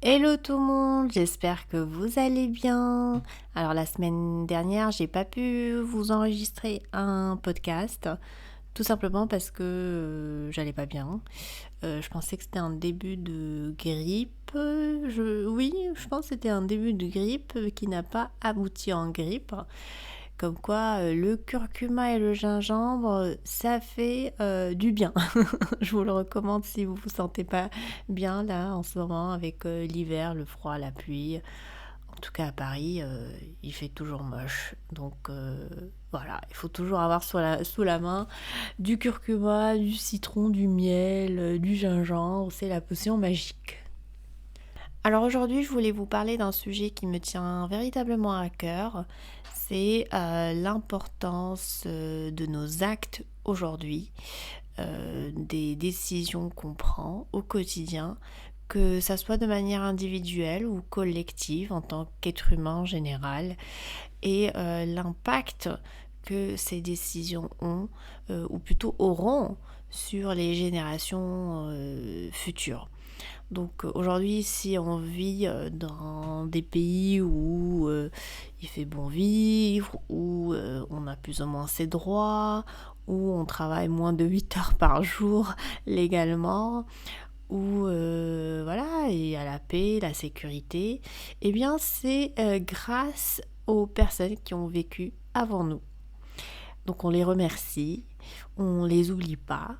Hello tout le monde, j'espère que vous allez bien. Alors la semaine dernière, j'ai pas pu vous enregistrer un podcast, tout simplement parce que j'allais pas bien. Je pensais que c'était un début de grippe. Oui, je pense que c'était un début de grippe qui n'a pas abouti en grippe. Comme quoi, le curcuma et le gingembre, ça fait du bien. Je vous le recommande si vous vous sentez pas bien là en ce moment avec l'hiver, le froid, la pluie. En tout cas à Paris, il fait toujours moche. Donc voilà, il faut toujours avoir sous la main du curcuma, du citron, du miel, du gingembre. C'est la potion magique. Alors aujourd'hui, je voulais vous parler d'un sujet qui me tient véritablement à cœur. C'est l'importance de nos actes aujourd'hui, des décisions qu'on prend au quotidien, que ça soit de manière individuelle ou collective en tant qu'être humain en général, et l'impact que ces décisions ont, ou plutôt auront, sur les générations futures. Donc aujourd'hui, si on vit dans des pays où il fait bon vivre, où on a plus ou moins ses droits, où on travaille moins de 8 heures par jour légalement, où voilà, il y a la paix, la sécurité, eh bien c'est grâce aux personnes qui ont vécu avant nous. Donc on les remercie, on les oublie pas.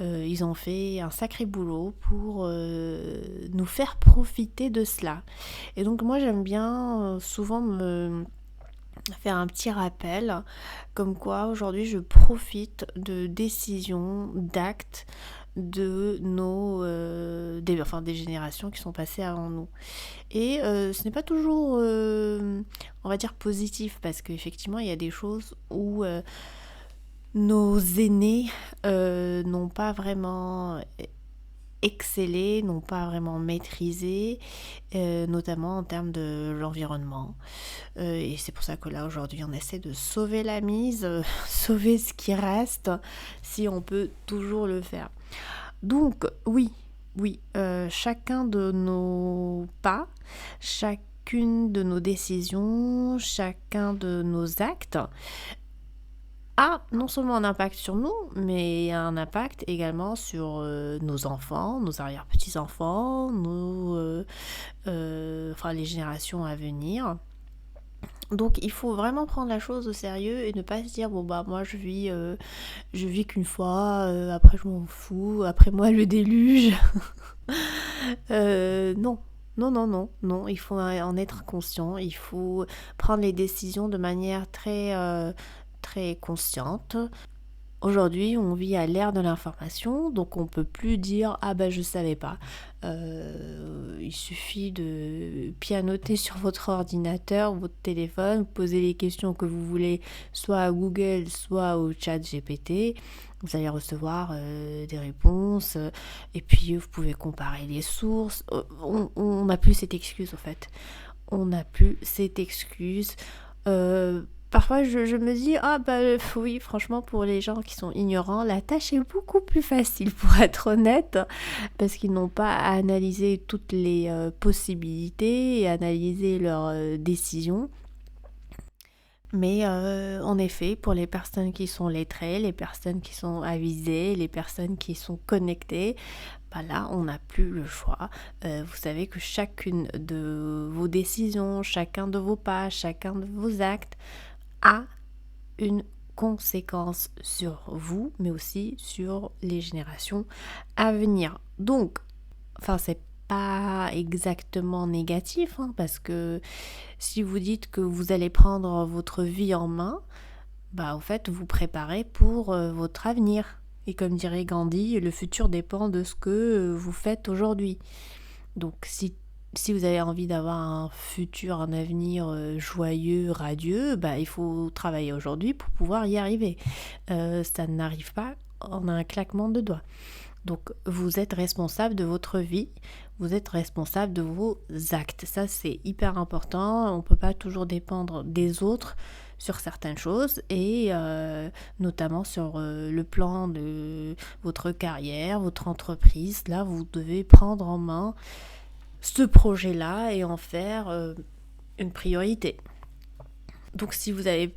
Ils ont fait un sacré boulot pour nous faire profiter de cela. Et donc moi j'aime bien souvent me faire un petit rappel comme quoi aujourd'hui je profite de décisions, d'actes de des générations qui sont passées avant nous. Et ce n'est pas toujours on va dire positif, parce qu'effectivement il y a des choses où nos aînés n'ont pas vraiment excellé, n'ont pas vraiment maîtrisé, notamment en termes de l'environnement. Et c'est pour ça que là aujourd'hui on essaie de sauver la mise, sauver ce qui reste, si on peut toujours le faire. Donc oui, chacun de nos pas, chacune de nos décisions, chacun de nos actes a non seulement un impact sur nous, mais un impact également sur nos enfants, nos arrière-petits-enfants, enfin les générations à venir. Donc il faut vraiment prendre la chose au sérieux et ne pas se dire bon bah moi je vis qu'une fois, après je m'en fous, après moi le déluge. Non. Non, il faut en être conscient, il faut prendre les décisions de manière très consciente. Aujourd'hui, on vit à l'ère de l'information, donc on peut plus dire ah bah je savais pas. Il suffit de pianoter sur votre ordinateur, votre téléphone, poser les questions que vous voulez, soit à Google, soit au chat GPT. Vous allez recevoir des réponses, et puis vous pouvez comparer les sources. On n'a plus cette excuse en fait. On n'a plus cette excuse. Parfois je me dis ah bah oui, franchement pour les gens qui sont ignorants, la tâche est beaucoup plus facile pour être honnête, parce qu'ils n'ont pas à analyser toutes les possibilités et analyser leurs décisions. Mais en effet, pour les personnes qui sont lettrées, les personnes qui sont avisées, les personnes qui sont connectées, bah là, on n'a plus le choix. Vous savez que chacune de vos décisions, chacun de vos pas, chacun de vos actes a une conséquence sur vous, mais aussi sur les générations à venir. Donc, enfin, c'est pas exactement négatif, hein, parce que si vous dites que vous allez prendre votre vie en main, bah en fait vous préparez pour votre avenir. Et comme dirait Gandhi, le futur dépend de ce que vous faites aujourd'hui. Donc si vous avez envie d'avoir un futur, un avenir joyeux, radieux, bah il faut travailler aujourd'hui pour pouvoir y arriver. Ça n'arrive pas en un claquement de doigts. Donc vous êtes responsable de votre vie, vous êtes responsable de vos actes. Ça c'est hyper important, on ne peut pas toujours dépendre des autres sur certaines choses, et notamment sur le plan de votre carrière, votre entreprise. Là vous devez prendre en main ce projet-là et en faire une priorité. Donc si vous avez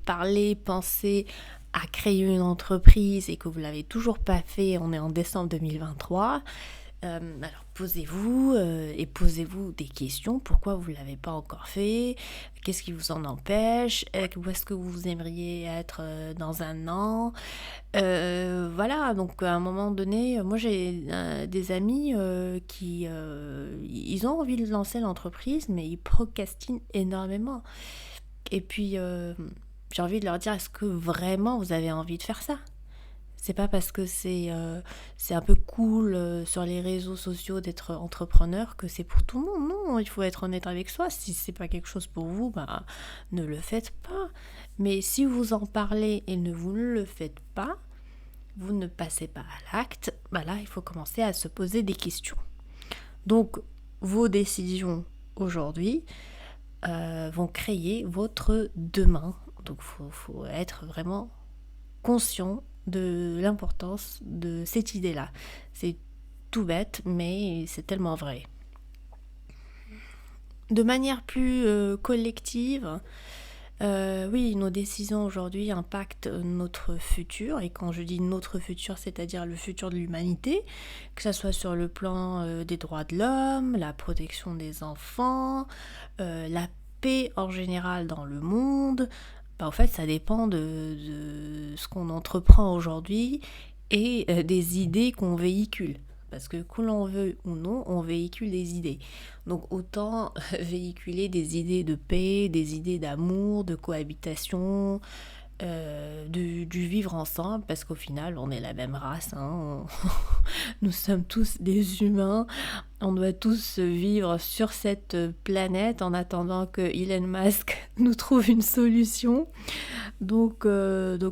pensé à créer une entreprise et que vous ne l'avez toujours pas fait, on est en décembre 2023, alors posez-vous et posez-vous des questions. Pourquoi vous ne l'avez pas encore fait? Qu'est-ce qui vous en empêche? Où est-ce que vous aimeriez être dans un an? Voilà, donc à un moment donné, moi j'ai des amis qui ils ont envie de lancer l'entreprise, mais ils procrastinent énormément. Et puis j'ai envie de leur dire, est-ce que vraiment vous avez envie de faire ça? C'est pas parce que c'est un peu cool sur les réseaux sociaux d'être entrepreneur que c'est pour tout le monde. Non, il faut être honnête avec soi. Si c'est pas quelque chose pour vous, bah ne le faites pas. Mais si vous en parlez et vous ne le faites pas, vous ne passez pas à l'acte, bah là il faut commencer à se poser des questions. Donc vos décisions aujourd'hui vont créer votre demain. Donc faut être vraiment conscient de l'importance de cette idée-là. C'est tout bête, mais c'est tellement vrai. De manière plus collective, oui, nos décisions aujourd'hui impactent notre futur. Et quand je dis notre futur, c'est-à-dire le futur de l'humanité, que ce soit sur le plan des droits de l'homme, la protection des enfants, la paix en général dans le monde. En fait, ça dépend de ce qu'on entreprend aujourd'hui et des idées qu'on véhicule. Parce que l'on veut ou non, on véhicule des idées. Donc autant véhiculer des idées de paix, des idées d'amour, de cohabitation, du vivre ensemble, parce qu'au final, on est la même race. Nous sommes tous des humains. On doit tous vivre sur cette planète en attendant que Elon Musk nous trouve une solution. Donc,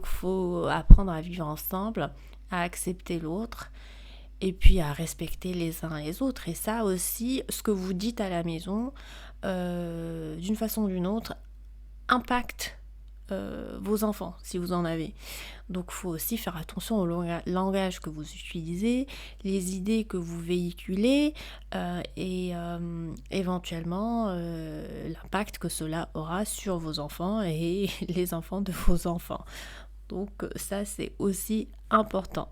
faut apprendre à vivre ensemble, à accepter l'autre et puis à respecter les uns les autres. Et ça aussi, ce que vous dites à la maison, d'une façon ou d'une autre, impacte vos enfants, si vous en avez. Donc il faut aussi faire attention au langage que vous utilisez, les idées que vous véhiculez et éventuellement l'impact que cela aura sur vos enfants et les enfants de vos enfants. Donc ça, c'est aussi important.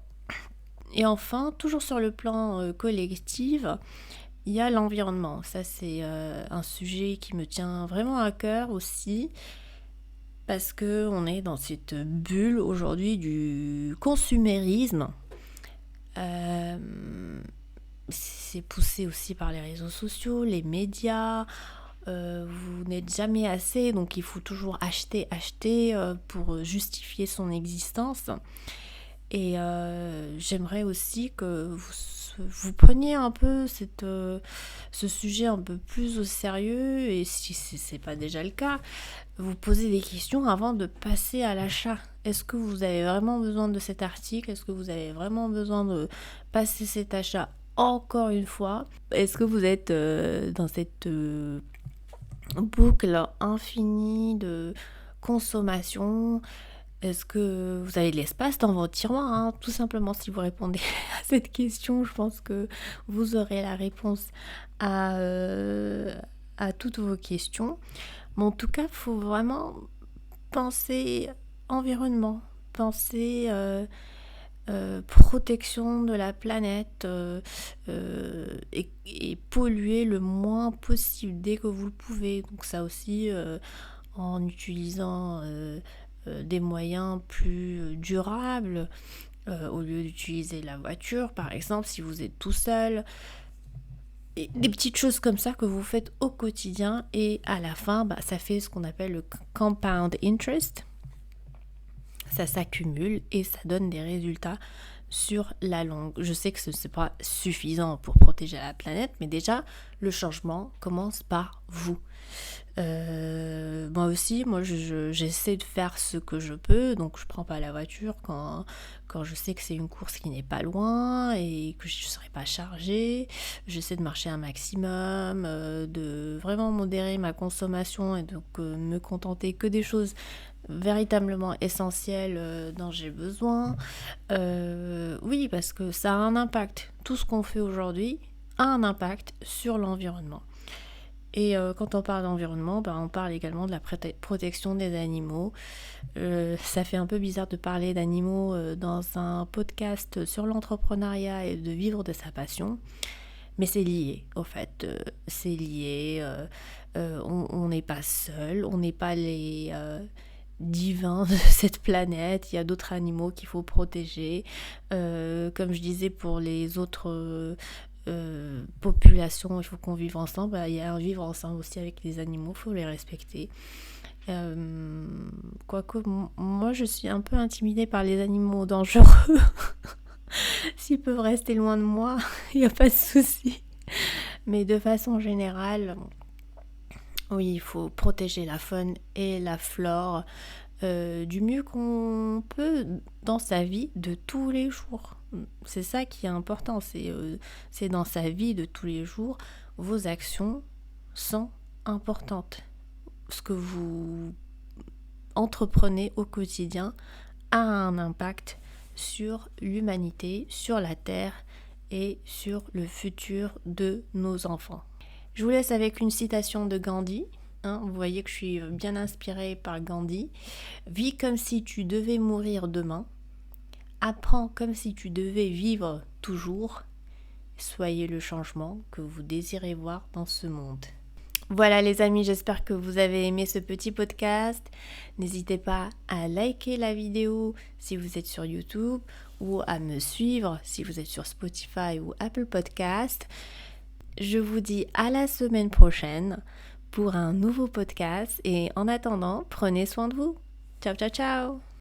Et enfin, toujours sur le plan collectif, il y a l'environnement. Ça, c'est un sujet qui me tient vraiment à cœur aussi, parce qu'on est dans cette bulle aujourd'hui du consumérisme. C'est poussé aussi par les réseaux sociaux, les médias. Vous n'êtes jamais assez, donc il faut toujours acheter pour justifier son existence. Et j'aimerais aussi que vous preniez un peu ce sujet un peu plus au sérieux, et si c'est pas déjà le cas, vous posez des questions avant de passer à l'achat. Est-ce que vous avez vraiment besoin de cet article? Est-ce que vous avez vraiment besoin de passer cet achat encore une fois? Est-ce que vous êtes dans cette boucle infinie de consommation? Est-ce que vous avez de l'espace dans votre tiroir? Tout simplement, si vous répondez à cette question, je pense que vous aurez la réponse à toutes vos questions. Mais en tout cas, il faut vraiment penser environnement, penser protection de la planète et polluer le moins possible dès que vous le pouvez. Donc ça aussi, en utilisant des moyens plus durables, au lieu d'utiliser la voiture, par exemple, si vous êtes tout seul. Et des petites choses comme ça que vous faites au quotidien, et à la fin, ça fait ce qu'on appelle le compound interest. Ça s'accumule et ça donne des résultats sur la longue. Je sais que ce n'est pas suffisant pour protéger la planète, mais déjà, le changement commence par vous. Moi aussi, j'essaie de faire ce que je peux, donc je prends pas la voiture quand je sais que c'est une course qui n'est pas loin et que je ne serai pas chargée. J'essaie de marcher un maximum, de vraiment modérer ma consommation et donc me contenter que des choses véritablement essentielles dont j'ai besoin. Oui, parce que ça a un impact. Tout ce qu'on fait aujourd'hui a un impact sur l'environnement. Et quand on parle d'environnement, on parle également de la protection des animaux. Ça fait un peu bizarre de parler d'animaux dans un podcast sur l'entrepreneuriat et de vivre de sa passion. Mais c'est lié, au fait. C'est lié. On n'est pas seul. On n'est pas les divins de cette planète. Il y a d'autres animaux qu'il faut protéger. Comme je disais pour les autres populations, il faut qu'on vive ensemble. Il y a un vivre ensemble aussi avec les animaux. Il faut les respecter. Quoique, moi, je suis un peu intimidée par les animaux dangereux. S'ils peuvent rester loin de moi, il n'y a pas de souci. Mais de façon générale, oui, il faut protéger la faune et la flore du mieux qu'on peut dans sa vie de tous les jours. C'est ça qui est important, c'est dans sa vie de tous les jours, vos actions sont importantes. Ce que vous entreprenez au quotidien a un impact sur l'humanité, sur la Terre et sur le futur de nos enfants. Je vous laisse avec une citation de Gandhi. Vous voyez que je suis bien inspirée par Gandhi. Vis comme si tu devais mourir demain. Apprends comme si tu devais vivre toujours. Soyez le changement que vous désirez voir dans ce monde. Voilà les amis, j'espère que vous avez aimé ce petit podcast. N'hésitez pas à liker la vidéo si vous êtes sur YouTube ou à me suivre si vous êtes sur Spotify ou Apple Podcast. Je vous dis à la semaine prochaine pour un nouveau podcast et en attendant, prenez soin de vous. Ciao ciao ciao.